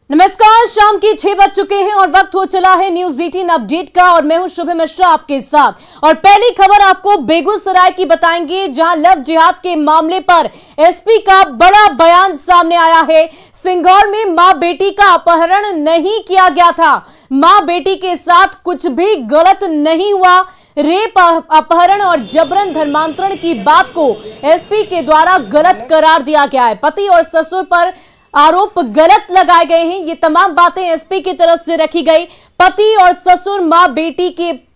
नमस्कार, शाम के 6 बज चुके हैं और वक्त हो चला है न्यूज 18 अपडेट का और मैं हूं शुभम मिश्रा आपके साथ। और पहली खबर आपको बेगूसराय की बताएंगे, जहां लव जिहाद के मामले पर एसपी का बड़ा बयान सामने आया है। सिंघौर में मां बेटी का अपहरण नहीं किया गया था, मां बेटी के साथ कुछ भी गलत नहीं हुआ। रेप, अपहरण और जबरन धर्मांतरण की बात को एसपी के द्वारा गलत करार दिया गया है। पति और ससुर पर आरोप गलत लगाए गए हैं। ये तमाम बातें एसपी की तरफ से रखी गई। पति और ससुर मां बेटी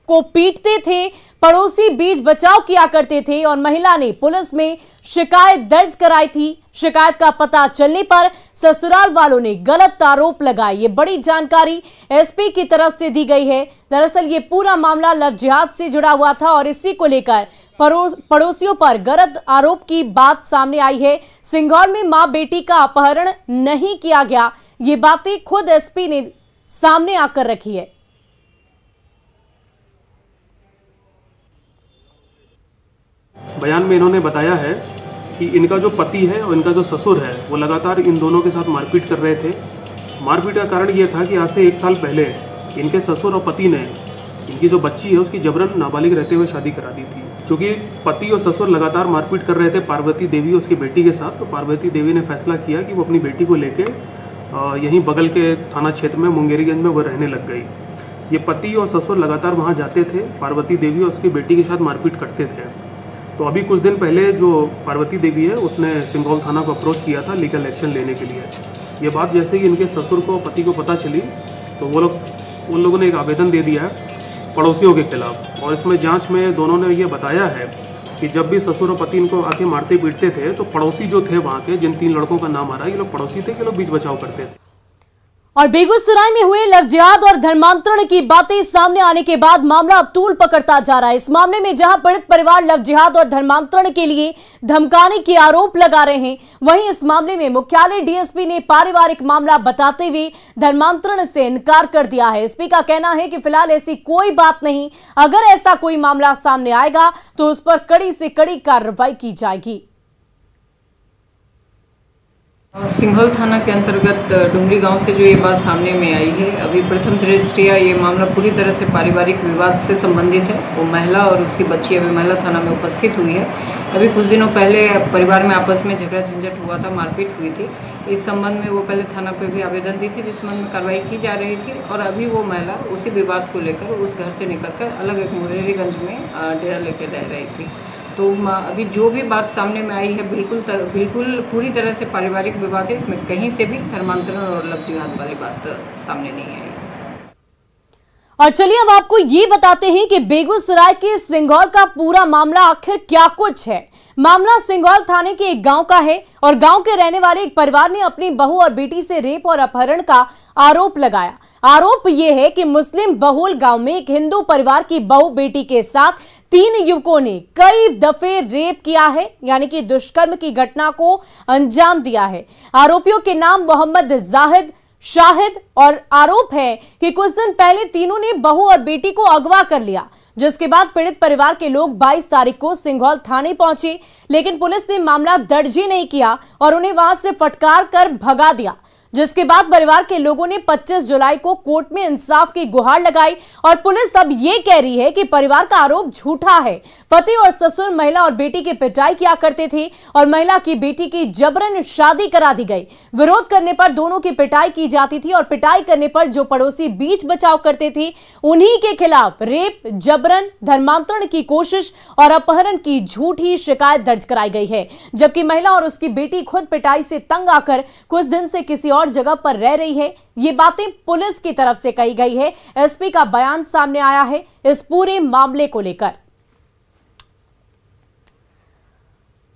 को पीटते थे, पड़ोसी बीच बचाव किया करते थे और महिला ने पुलिस में शिकायत दर्ज कराई थी। शिकायत का पता चलने पर ससुराल वालों ने गलत आरोप लगाए। ये बड़ी जानकारी एसपी की तरफ से दी गई है। दरअसल ये पूरा मामला लव जिहाद से जुड़ा हुआ था और इसी को लेकर पड़ोसियों पर गलत आरोप की बात सामने आई है। सिंघौर में मां बेटी का अपहरण नहीं किया गया, ये बातें खुद एसपी ने सामने आकर रखी है। बयान में इन्होंने बताया है कि इनका जो पति है और इनका जो ससुर है वो लगातार इन दोनों के साथ मारपीट कर रहे थे। मारपीट का कारण ये था कि आज से 1 साल पहले इनके ससुर और पति ने इनकी जो बच्ची है उसकी जबरन नाबालिग रहते हुए शादी करा दी थी। क्योंकि पति और ससुर लगातार मारपीट कर रहे थे पार्वती देवी उसकी बेटी के साथ, तो पार्वती देवी ने फैसला किया कि वो अपनी बेटी को लेके यहीं बगल के थाना क्षेत्र में मुंगेरीगंज में वो रहने लग गई। ये पति और ससुर लगातार वहाँ जाते थे, पार्वती देवी और उसकी बेटी के साथ मारपीट करते थे। तो अभी कुछ दिन पहले जो पार्वती देवी है उसने सिंघौल थाना को अप्रोच किया था लीगल एक्शन लेने के लिए। ये बात जैसे ही इनके ससुर को पति को पता चली तो उन लोगों ने एक आवेदन दे दिया है पड़ोसियों के खिलाफ। और इसमें जांच में दोनों ने ये बताया है कि जब भी ससुर और पति इनको आके मारते पीटते थे तो पड़ोसी जो थे वहाँ के, जिन 3 लड़कों का नाम आ रहा है, ये लोग पड़ोसी थे, ये लोग बीच बचाव करते थे। और बेगूसराय में हुए लव जिहाद और धर्मांतरण की बातें सामने आने के बाद मामला अब तूल पकड़ता जा रहा है। इस मामले में जहां पीड़ित परिवार लव जिहाद और धर्मांतरण के लिए धमकाने के आरोप लगा रहे हैं, वहीं इस मामले में मुख्यालय डीएसपी ने पारिवारिक मामला बताते हुए धर्मांतरण से इनकार कर दिया है। एसपी का कहना है कि फिलहाल ऐसी कोई बात नहीं, अगर ऐसा कोई मामला सामने आएगा तो उस पर कड़ी से कड़ी कार्रवाई की जाएगी। सिंघौल थाना के अंतर्गत डुमरी गांव से जो ये बात सामने में आई है, अभी प्रथम दृष्टया ये मामला पूरी तरह से पारिवारिक विवाद से संबंधित है। वो महिला और उसकी बच्ची अभी महिला थाना में उपस्थित हुई है। अभी कुछ दिनों पहले परिवार में आपस में झगड़ा झंझट हुआ था, मारपीट हुई थी। इस संबंध में वो पहले थाना पर भी आवेदन दी थी, जिस संबंध में कार्रवाई की जा रही थी। और अभी वो महिला उसी विवाद को लेकर उस घर से निकलकर अलग एक मुंगेरीगंज में डेरा लेकर रह रही थी। तो अभी जो भी बात सामने में आई है बिल्कुल पूरी तरह से पारिवारिक विवाद है। इसमें कहीं से भी धर्मांतरण और लव जिहाद वाली बात सामने नहीं आई। और चलिए अब आपको ये बताते हैं कि बेगूसराय के सिंघौल का पूरा मामला आखिर क्या कुछ है। मामला सिंघौल थाने के एक गांव का है और गांव के रहने वाले एक परिवार ने अपनी बहू और बेटी से रेप और अपहरण का आरोप लगाया। आरोप यह है कि मुस्लिम बहुल गांव में एक हिंदू परिवार की बहू बेटी के साथ 3 युवकों ने कई दफे रेप किया है, यानी कि दुष्कर्म की घटना को अंजाम दिया है। आरोपियों के नाम मोहम्मद जाहिद, शाहिद और आरोप है कि कुछ दिन पहले तीनों ने बहू और बेटी को अगवा कर लिया, जिसके बाद पीड़ित परिवार के लोग 22 तारीख को सिंघौल थाने पहुंचे, लेकिन पुलिस ने मामला दर्ज ही नहीं किया और उन्हें वहां से फटकार कर भगा दिया। जिसके बाद परिवार के लोगों ने 25 जुलाई को कोर्ट में इंसाफ की गुहार लगाई और पुलिस अब ये कह रही है कि परिवार का आरोप झूठा है। पति और ससुर महिला और बेटी की पिटाई किया करते थे और महिला की बेटी की जबरन शादी करा दी गई। विरोध करने पर दोनों की पिटाई की जाती थी और पिटाई करने पर जो पड़ोसी बीच बचाव करते थे उन्हीं के खिलाफ रेप, जबरन, धर्मांतरण की कोशिश और अपहरण की झूठी शिकायत दर्ज कराई गई है। जबकि महिला और उसकी बेटी खुद पिटाई से तंग आकर कुछ दिन से किसी और जगह पर रह रही है। ये बातें पुलिस की तरफ से कही गई है। एसपी का बयान सामने आया है इस पूरे मामले को लेकर।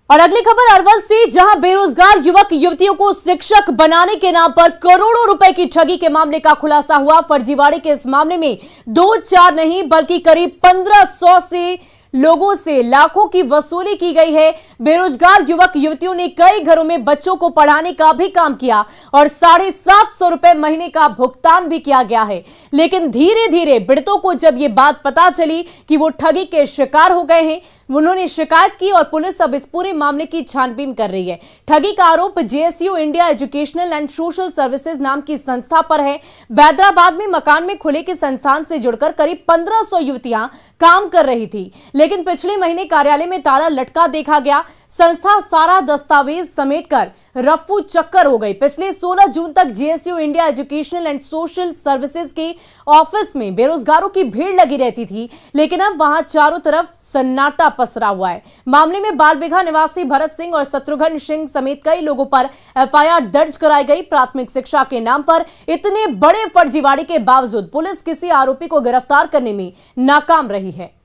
और अगली खबर अरवल से, जहां बेरोजगार युवक युवतियों को शिक्षक बनाने के नाम पर करोड़ों रुपए की ठगी के मामले का खुलासा हुआ। फर्जीवाड़े के इस मामले में 2-4 नहीं बल्कि करीब 1500 से लोगों से लाखों की वसूली की गई है। बेरोजगार युवक युवतियों ने कई घरों में बच्चों को पढ़ाने का भी काम किया और 750 रुपए महीने का भुगतान भी किया गया है। लेकिन धीरे धीरे पीड़ितों को जब ये बात पता चली कि वो ठगी के शिकार हो गए हैं, उन्होंने शिकायत की और पुलिस अब इस पूरे मामले की छानबीन कर रही है। ठगी का आरोप JSU India educational and social services नाम की संस्था पर है। हैदराबाद में मकान में खुले के संस्थान से जुड़कर करीब 1500 युवतियां काम कर रही थी, लेकिन पिछले महीने कार्यालय में ताला लटका देखा गया। संस्था सारा दस्तावेज समेटकर रफ्फू चक्कर हो गई। पिछले 16 जून तक JSU India educational and social services के ऑफिस में बेरोजगारों की भीड़ लगी रहती थी, लेकिन अब वहां चारों तरफ सन्नाटा पसरा हुआ है। मामले में बालबिघा निवासी भरत सिंह और शत्रुघ्न सिंह समेत कई लोगों पर एफआईआर दर्ज कराई गई। प्राथमिक शिक्षा के नाम पर इतने बड़े फर्जीवाड़े के बावजूद पुलिस किसी आरोपी को गिरफ्तार करने में नाकाम रही है।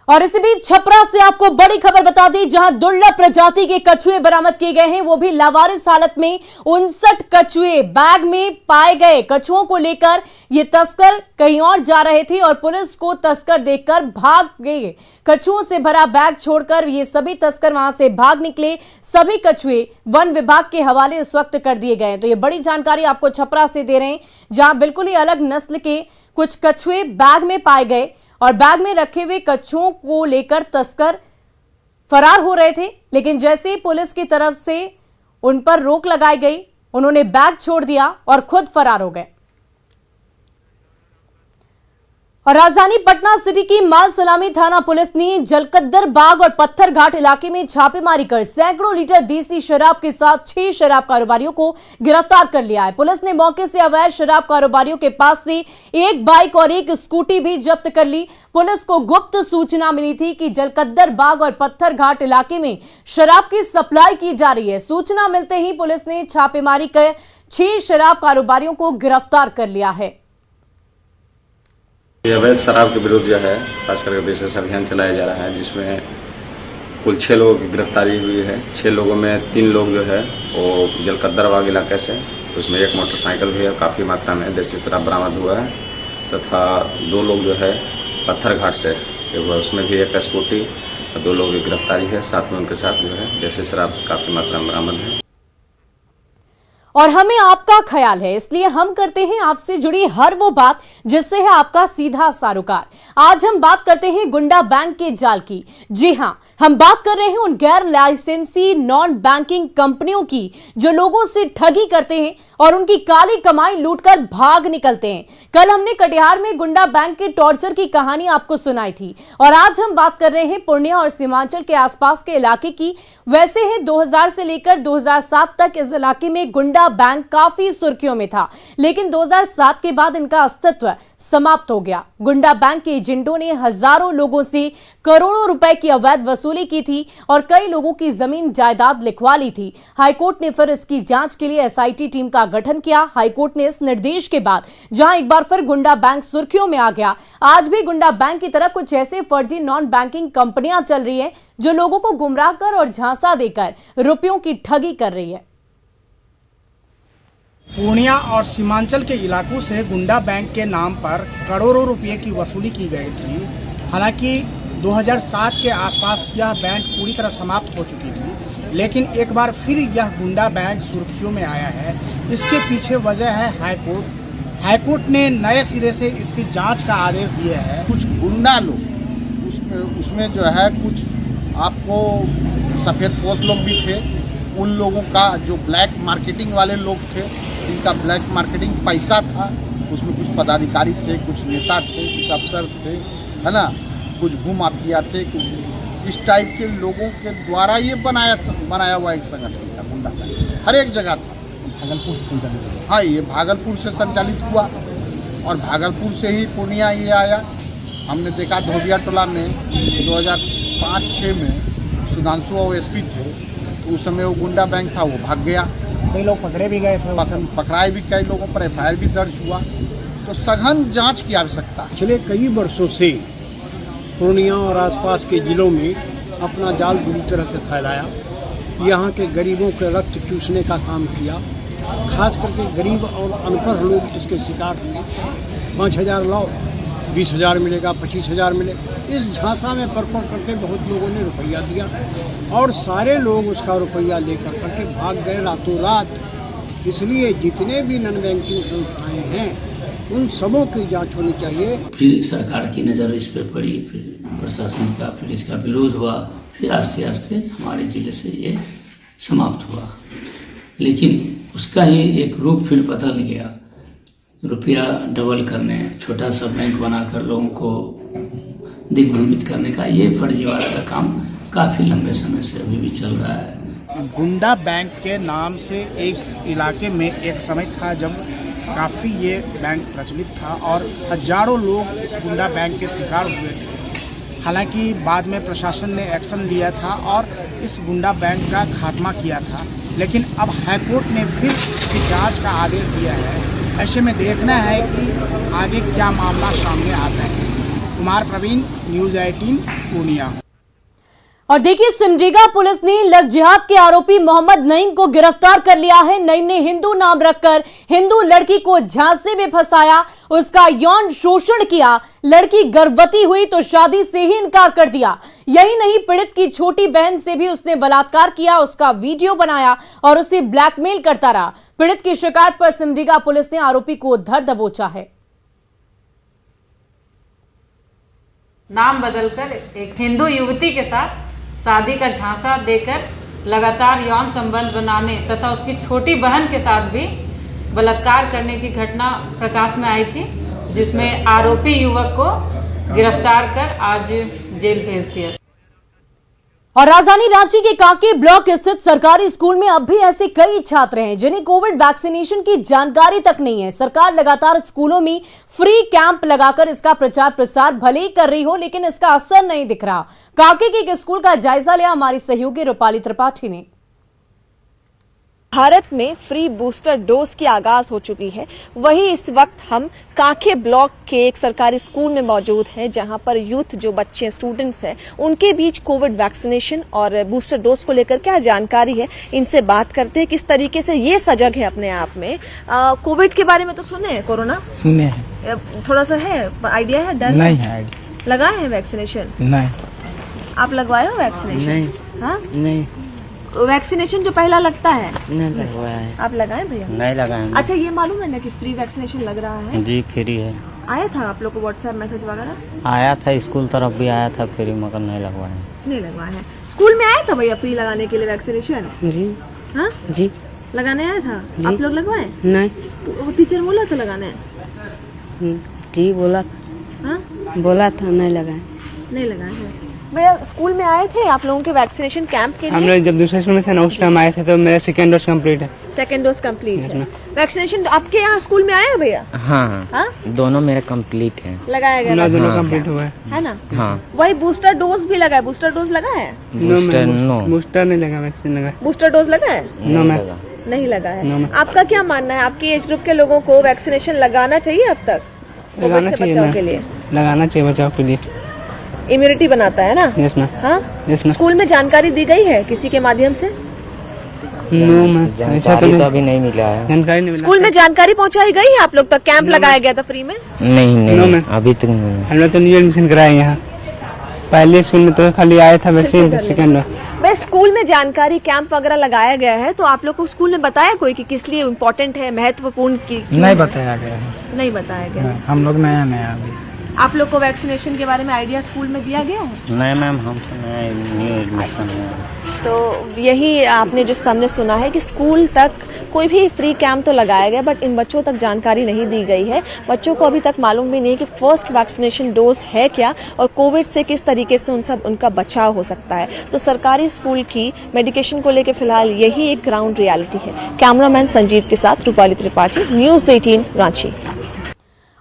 और इसी बीच छपरा से आपको बड़ी खबर बता दी, जहां दुर्लभ प्रजाति के कछुए बरामद किए गए हैं, वो भी लावारिस हालत में। 59 कछुए बैग में पाए गए। कछुओं को लेकर ये तस्कर कहीं और जा रहे थे और पुलिस को तस्कर देखकर भाग गए। कछुओं से भरा बैग छोड़कर ये सभी तस्कर वहां से भाग निकले। सभी कछुए वन विभाग के हवाले इस वक्त कर दिए गए। तो ये बड़ी जानकारी आपको छपरा से दे रहे हैं, जहां बिल्कुल ही अलग नस्ल के कुछ कछुए बैग में पाए गए और बैग में रखे हुए कछुओं को लेकर तस्कर फरार हो रहे थे, लेकिन जैसे ही पुलिस की तरफ से उन पर रोक लगाई गई, उन्होंने बैग छोड़ दिया और खुद फरार हो गए। और राजधानी पटना सिटी की माल सलामी थाना पुलिस ने जलकद्दर बाग और पत्थर घाट इलाके में छापेमारी कर सैकड़ों लीटर देसी शराब के साथ 6 शराब कारोबारियों को गिरफ्तार कर लिया है। पुलिस ने मौके से अवैध शराब कारोबारियों के पास से एक बाइक और एक स्कूटी भी जब्त कर ली। पुलिस को गुप्त सूचना मिली थी कि जलकद्दर बाग और पत्थर घाट इलाके में शराब की सप्लाई की जा रही है। सूचना मिलते ही पुलिस ने छापेमारी कर 6 शराब कारोबारियों को गिरफ्तार कर लिया है। ये अवैध शराब के विरुद्ध जो है खास करके विशेष अभियान चलाया जा रहा है, जिसमें कुल 6 लोगों की गिरफ्तारी हुई है। 6 लोगों में 3 लोग जो है वो जलकद्दर बाग इलाके से, उसमें एक मोटरसाइकिल भी है, काफ़ी मात्रा में देसी शराब बरामद हुआ है, तथा 2 लोग जो है पत्थर घाट से, उसमें भी एक स्कूटी और 2 लोगों की गिरफ्तारी है। साथ में उनके साथ जो है देसी शराब काफ़ी मात्रा में बरामद है। और हमें आपका ख्याल है, इसलिए हम करते हैं आपसे जुड़ी हर वो बात जिससे है आपका सीधा सरोकार। आज हम बात करते हैं गुंडा बैंक के जाल की। जी हां, हम बात कर रहे हैं उन गैर लाइसेंसी नॉन बैंकिंग कंपनियों की जो लोगों से ठगी करते हैं और उनकी काली कमाई लूटकर भाग निकलते हैं। कल हमने कटिहार में गुंडा बैंक के टॉर्चर की कहानी आपको सुनाई थी और आज हम बात कर रहे हैं पूर्णिया और सीमांचल के आसपास के इलाके की। वैसे ही 2000 से लेकर 2007 तक इस इलाके में गुंडा बैंक काफी सुर्खियों में था, लेकिन 2007 के बाद इनका अस्तित्व समाप्त हो गया। गुंडा बैंक के एजेंटों ने हजारों लोगों से करोड़ों रुपए की अवैध वसूली की थी और कई लोगों की जमीन जायदाद लिखवा ली थी। हाईकोर्ट ने फिर इसकी जांच के लिए एसआईटी टीम का गठन किया। हाईकोर्ट ने इस निर्देश के बाद जहां एक बार फिर गुंडा बैंक सुर्खियों में आ गया, आज भी गुंडा बैंक की तरह कुछ ऐसे फर्जी नॉन बैंकिंग कंपनियां चल रही हैं जो लोगों को गुमराह कर और झांसा देकर रुपयों की ठगी कर रही है। पूर्णिया और सीमांचल के इलाकों से गुंडा बैंक के नाम पर करोड़ों रुपए की वसूली की गई थी। हालांकि 2007 के आसपास यह बैंक पूरी तरह समाप्त हो चुकी थी, लेकिन एक बार फिर यह गुंडा बैंक सुर्खियों में आया है। इसके पीछे वजह है हाईकोर्ट। हाईकोर्ट ने नए सिरे से इसकी जांच का आदेश दिया है। कुछ गुंडा लोग उसमें जो है कुछ आपको सफ़ेद पोश लोग भी थे, उन लोगों का जो ब्लैक मार्केटिंग वाले लोग थे, जिनका ब्लैक मार्केटिंग पैसा था, उसमें कुछ पदाधिकारी थे, कुछ नेता थे, कुछ अफसर थे, है ना, कुछ भूमाफिया थे, कुछ इस टाइप के लोगों के द्वारा ये बनाया हुआ एक संगठन था गुंडा बैंक। हर एक जगह था। भागलपुर से संचालित। हाँ, ये भागलपुर से संचालित हुआ और भागलपुर से ही पूर्णिया ये आया। हमने देखा धोबिया टोला में 2005-06 में सुधांशु और एसपी थे, तो उस समय वो गुंडा बैंक था, वो भाग गया। कई लोग पकड़े भी गए थे, पकड़ाए भी कई लोगों पर एफआईआर भी दर्ज हुआ। तो सघन जांच की आवश्यकता। पिछले कई वर्षों से पूर्णिया और आसपास के जिलों में अपना जाल बुरी तरह से फैलाया, यहाँ के गरीबों के रक्त चूसने का काम किया। खास करके गरीब और अनपढ़ लोग इसके शिकार हुए। 5,000 लाओ, 20,000 मिलेगा, 25,000 मिले, इस झांसा में परपड़ करके बहुत लोगों ने रुपया दिया और सारे लोग उसका रुपया लेकर करके भाग गए रातों रात। इसलिए जितने भी नॉन बैंकिंग संस्थाएं हैं उन सबों की जांच होनी चाहिए। फिर सरकार की नज़र इस पर पड़ी, फिर प्रशासन का, फिर इसका विरोध हुआ, फिर आस्ते आस्ते हमारे जिले से ये समाप्त हुआ। लेकिन उसका ही एक रूप फिर बदल गया, रुपया डबल करने, छोटा सा बैंक बनाकर लोगों को दिग्भ्रमित करने का ये फर्जीवाड़ा का काम काफ़ी लंबे समय से अभी भी चल रहा है। गुंडा बैंक के नाम से इस इलाके में एक समय था जब काफ़ी ये बैंक प्रचलित था और हजारों लोग इस गुंडा बैंक के शिकार हुए थे। हालांकि बाद में प्रशासन ने एक्शन लिया था और इस गुंडा बैंक का खात्मा किया था, लेकिन अब हाईकोर्ट ने फिर इसकी जांच का आदेश दिया है। ऐसे में देखना है कि आगे क्या मामला सामने आता है। कुमार प्रवीण, न्यूज़ 18 पूर्णिया। और देखिए, सिमडेगा पुलिस ने लव जिहाद के आरोपी मोहम्मद नईम को गिरफ्तार कर लिया है। नईम ने हिंदू नाम रखकर हिंदू लड़की को झांसे में फंसाया, उसका यौन शोषण किया, लड़की गर्भवती हुई तो शादी से ही इनकार कर दिया। यही नहीं, पीड़ित की छोटी बहन से भी उसने बलात्कार किया, उसका वीडियो बनाया और उसे ब्लैकमेल करता रहा। पीड़ित की शिकायत पर सिमडेगा पुलिस ने आरोपी को धर दबोचा है। नाम बदलकर एक हिंदू युवती के साथ शादी का झांसा देकर लगातार यौन संबंध बनाने तथा उसकी छोटी बहन के साथ भी बलात्कार करने की घटना प्रकाश में आई थी, जिसमें आरोपी युवक को गिरफ्तार कर आज जेल भेज दिया। और राजधानी रांची के कांके ब्लॉक स्थित सरकारी स्कूल में अब भी ऐसे कई छात्र हैं जिन्हें कोविड वैक्सीनेशन की जानकारी तक नहीं है। सरकार लगातार स्कूलों में फ्री कैंप लगाकर इसका प्रचार प्रसार भले ही कर रही हो, लेकिन इसका असर नहीं दिख रहा। कांके के एक स्कूल का जायजा लिया हमारी सहयोगी रूपाली त्रिपाठी ने। भारत में फ्री बूस्टर डोज की आगाज हो चुकी है। वहीं इस वक्त हम कांके ब्लॉक के एक सरकारी स्कूल में मौजूद हैं, जहां पर यूथ जो बच्चे स्टूडेंट्स हैं उनके बीच कोविड वैक्सीनेशन और बूस्टर डोज को लेकर क्या जानकारी है, इनसे बात करते हैं किस तरीके से ये सजग है अपने आप में। कोविड के बारे में तो सुने हैं, कोरोना सुने हैं, थोड़ा सा है आइडिया है? डर नहीं है आइडिया। लगाए हैं वैक्सीनेशन? नहीं। आप लगवाए हो वैक्सीनेशन? नहीं। हाँ, नहीं वैक्सीनेशन जो पहला लगता है नहीं लगवाया है। आप लगाए भैया? नहीं लगाए। अच्छा, ये मालूम है ना कि फ्री वैक्सीनेशन लग रहा है? जी फ्री है। आया था आप लोग को व्हाट्सएप मैसेज वगैरह? आया था, स्कूल तरफ भी आया था फ्री, मगर नहीं लगवाया। नहीं लगवाया है। स्कूल में आया था भैया फ्री लगाने के लिए वैक्सीनेशन? जी। हाँ जी लगाने आया था। आप लोग लगवाए? नहीं। वो टीचर बोला था लगाने? जी बोला। हाँ बोला था, नहीं लगाए। नहीं लगाए हैं। भैया स्कूल में आए थे आप लोगों के वैक्सीनेशन कैंप के लिए? हम लोग जब दूसरे स्कूल में थे ना, उस टाइम आए थे, तो मेरा सेकेंड डोज कंप्लीट है। सेकेंड डोज कंप्लीट है। वैक्सीनेशन आपके यहाँ स्कूल में आया है भैया? हाँ हाँ दोनों मेरे कंप्लीट है, लगाया गया? दोनों कंप्लीट हुआ है ना? हाँ। वही बूस्टर डोज भी लगा है? बूस्टर डोज लगा है? बूस्टर नो, बूस्टर नहीं लगा, वैक्सीन लगा। बूस्टर डोज लगा है? नो मैम, नहीं लगा है। आपका क्या मानना है, आपकी एज ग्रुप के लोगों को वैक्सीनेशन लगाना चाहिए अब तक? लगाना चाहिए बचाव के लिए? लगाना चाहिए बचाव के लिए। इम्यूनिटी बनाता है ना? Yes ma'am. हाँ यस मैम। स्कूल में जानकारी दी गई है किसी के माध्यम से? नो मैम, ऐसा तो अभी नहीं मिला है। जानकारी नहीं मिला। स्कूल में जानकारी पहुंचाई गई है आप लोग तक? कैंप लगाया गया था फ्री में? नहीं अभी तक नहीं। हम लोग तो न्यू एडमिशन कराए यहाँ, पहले स्कूल में तो खाली आया था वैक्सीन, सेकेंड डोज। मैं स्कूल में जानकारी कैंप वगैरह लगाया गया है, तो आप लोग को स्कूल में बताया कोई कि किस लिए इम्पोर्टेंट है, महत्वपूर्ण की? नहीं बताया गया है। नहीं बताया गया। हम लोग नया नया अभी। आप लोग को वैक्सीनेशन के बारे में आइडिया स्कूल में दिया गया है? नहीं मैम, हम तो नया न्यू एडमिशन है। तो यही आपने जो सामने सुना है कि स्कूल तक कोई भी फ्री कैंप तो लगाया गया, बट इन बच्चों तक जानकारी नहीं दी गई है। बच्चों को अभी तक मालूम भी नहीं कि फर्स्ट वैक्सीनेशन डोज है क्या और कोविड से किस तरीके से उनका बचाव हो सकता है। तो सरकारी स्कूल की मेडिकेशन को लेकर फिलहाल यही एक ग्राउंड रियलिटी है। कैमरामैन संजीव के साथ रूपाली त्रिपाठी, न्यूज़ 18 रांची।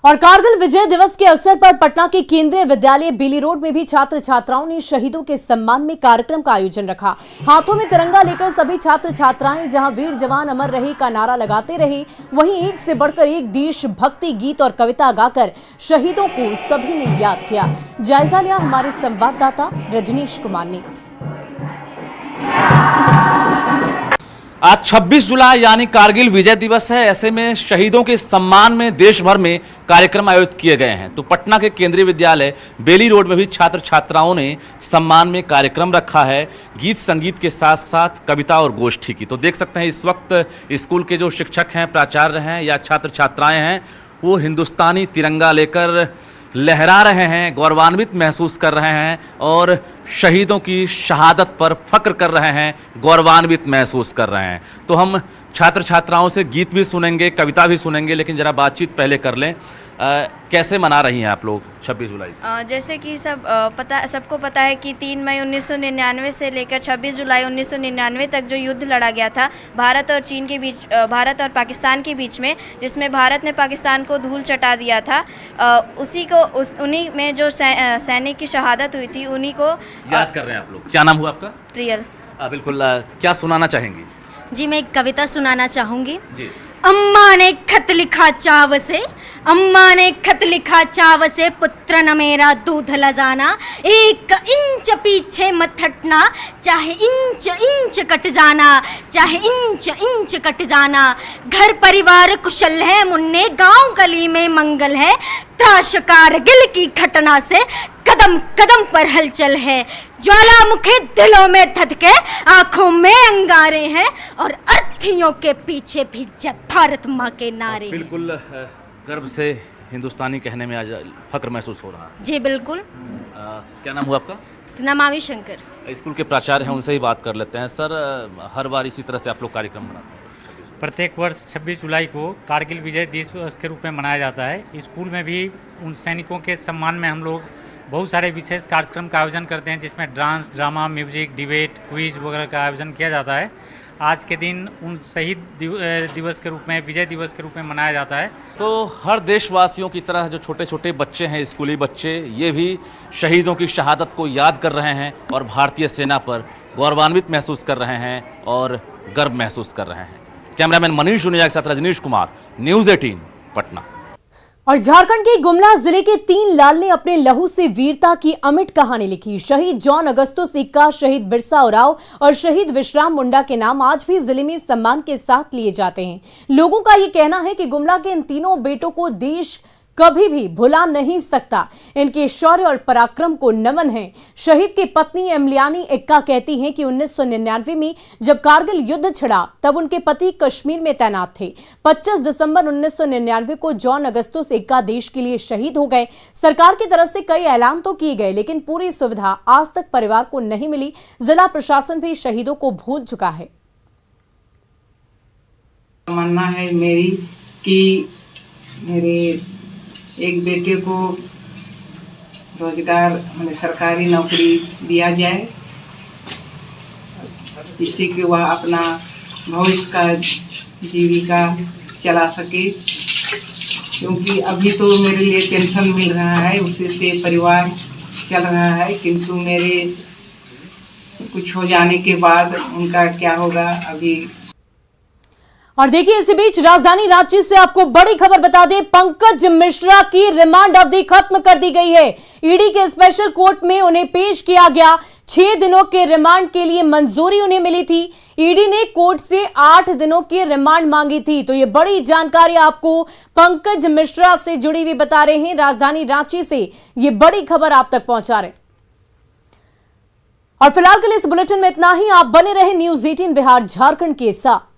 और कारगिल विजय दिवस के अवसर पर पटना के केंद्रीय विद्यालय बेली रोड में भी छात्र छात्राओं ने शहीदों के सम्मान में कार्यक्रम का आयोजन रखा। हाथों में तिरंगा लेकर सभी छात्र छात्राएं जहां वीर जवान अमर रहे का नारा लगाते रहे, वहीं एक से बढ़कर एक देशभक्ति गीत और कविता गाकर शहीदों को सभी ने याद किया। जायजा लिया हमारे संवाददाता रजनीश कुमार ने। आज 26 जुलाई यानी कारगिल विजय दिवस है। ऐसे में शहीदों के सम्मान में देश भर में कार्यक्रम आयोजित किए गए हैं। तो पटना के केंद्रीय विद्यालय बेली रोड में भी छात्र छात्राओं ने सम्मान में कार्यक्रम रखा है, गीत संगीत के साथ साथ कविता और गोष्ठी की। तो देख सकते हैं इस वक्त स्कूल के जो शिक्षक हैं, प्राचार्य हैं या छात्र छात्राएं हैं, वो हिंदुस्तानी तिरंगा लेकर लहरा रहे हैं, गौरवान्वित महसूस कर रहे हैं और शहीदों की शहादत पर फक्र कर रहे हैं, गौरवान्वित महसूस कर रहे हैं। तो हम छात्र छात्राओं से गीत भी सुनेंगे, कविता भी सुनेंगे, लेकिन ज़रा बातचीत पहले कर लें। कैसे मना रही हैं आप लोग 26 जुलाई? जैसे कि सबको पता है कि 3 मई 1999 से लेकर 26 जुलाई 1999 तक जो युद्ध लड़ा गया था भारत और चीन के बीच, भारत और पाकिस्तान के बीच में, जिसमें भारत ने पाकिस्तान को धूल चटा दिया था, उन्हीं में जो सैनिक की शहादत हुई थी उन्हीं को याद कर रहे हैं आप लोग। क्या नाम हुआ आपका? प्रियल। बिल्कुल। क्या सुनाना चाहेंगी? जी, मैं एक कविता सुनाना चाहूँगी। जी। अम्मा ने खत लिखा चाव से, अम्मा ने खत लिखा चाव से, पुत्र न मेरा दूध ल जाना, 1 इंच पीछे मत हटना, चाहे इंच इंच कट जाना, चाहे इंच इंच कट जाना। घर परिवार कुशल है मुन्ने, गांव गली में मंगल है, त्राश कारगिल की घटना से कदम कदम पर हलचल है। ज्वालामुखी दिलों में धधके, आंखों में अंगारे हैं, और अर्थियों के पीछे भी जब भारत माँ के नारे। बिल्कुल गर्व से हिंदुस्तानी कहने में आज फक्र महसूस हो रहा है। जी बिल्कुल। क्या नाम हुआ आपका? नमामि शंकर। स्कूल के प्राचार्य हैं, उनसे ही बात कर लेते हैं। सर, हर बार इसी तरह से आप लोग कार्यक्रम मनाते हैं? प्रत्येक वर्ष 26 जुलाई को कारगिल विजय दिवस के रूप में मनाया जाता है। स्कूल में भी उन सैनिकों के सम्मान में हम लोग बहुत सारे विशेष कार्यक्रम का आयोजन करते हैं, जिसमें dance, drama, music, debate, quiz वगैरह का आयोजन किया जाता है। आज के दिन उन शहीद दिवस के रूप में, विजय दिवस के रूप में मनाया जाता है। तो हर देशवासियों की तरह जो छोटे छोटे बच्चे हैं, स्कूली बच्चे, ये भी शहीदों की शहादत को याद कर रहे हैं और भारतीय सेना पर गौरवान्वित महसूस कर रहे हैं और गर्व महसूस कर रहे हैं। कैमरामैन मनीष जुनिया के साथ रजनीश कुमार, न्यूज़ 18 पटना। और झारखंड के गुमला जिले के 3 लाल ने अपने लहू से वीरता की अमिट कहानी लिखी। शहीद जॉन अगस्तुस इक्का, शहीद बिरसा उरांव और शहीद विश्राम मुंडा के नाम आज भी जिले में सम्मान के साथ लिए जाते हैं। लोगों का ये कहना है कि गुमला के इन तीनों बेटों को देश कभी भी भुला नहीं सकता। इनके शौर्य और पराक्रम को नमन है। शहीद की पत्नी एमलियानी इक्का कहती हैं कि 1999 में जब कारगिल युद्ध छिड़ा तब उनके पति कश्मीर में तैनात थे। 25 दिसंबर 1999 को जॉन अगस्तुस इक्का देश के लिए शहीद हो गए। सरकार की तरफ से कई ऐलान तो किए गए, लेकिन पूरी सुविधा आज तक परिवार को नहीं मिली। जिला प्रशासन भी शहीदों को भूल चुका है। मानना है मेरी कि मेरे एक बेटे को रोजगार, सरकारी नौकरी दिया जाए, जिससे कि वह अपना भविष्य का जीविका चला सके। क्योंकि अभी तो मेरे लिए पेंशन मिल रहा है, उसी से परिवार चल रहा है, किंतु मेरे कुछ हो जाने के बाद उनका क्या होगा अभी। और देखिए, इसी बीच राजधानी रांची से आपको बड़ी खबर बता दें, पंकज मिश्रा की रिमांड अवधि खत्म कर दी गई है। ईडी के स्पेशल कोर्ट में उन्हें पेश किया गया। 6 दिनों के रिमांड के लिए मंजूरी उन्हें मिली थी। ईडी ने कोर्ट से 8 दिनों की रिमांड मांगी थी। तो ये बड़ी जानकारी आपको पंकज मिश्रा से जुड़ी हुई बता रहे हैं। राजधानी रांची से ये बड़ी खबर आप तक पहुंचा रहे। और फिलहाल के लिए इस बुलेटिन में इतना ही। आप बने रहे न्यूज़ 18 बिहार झारखंड के साथ।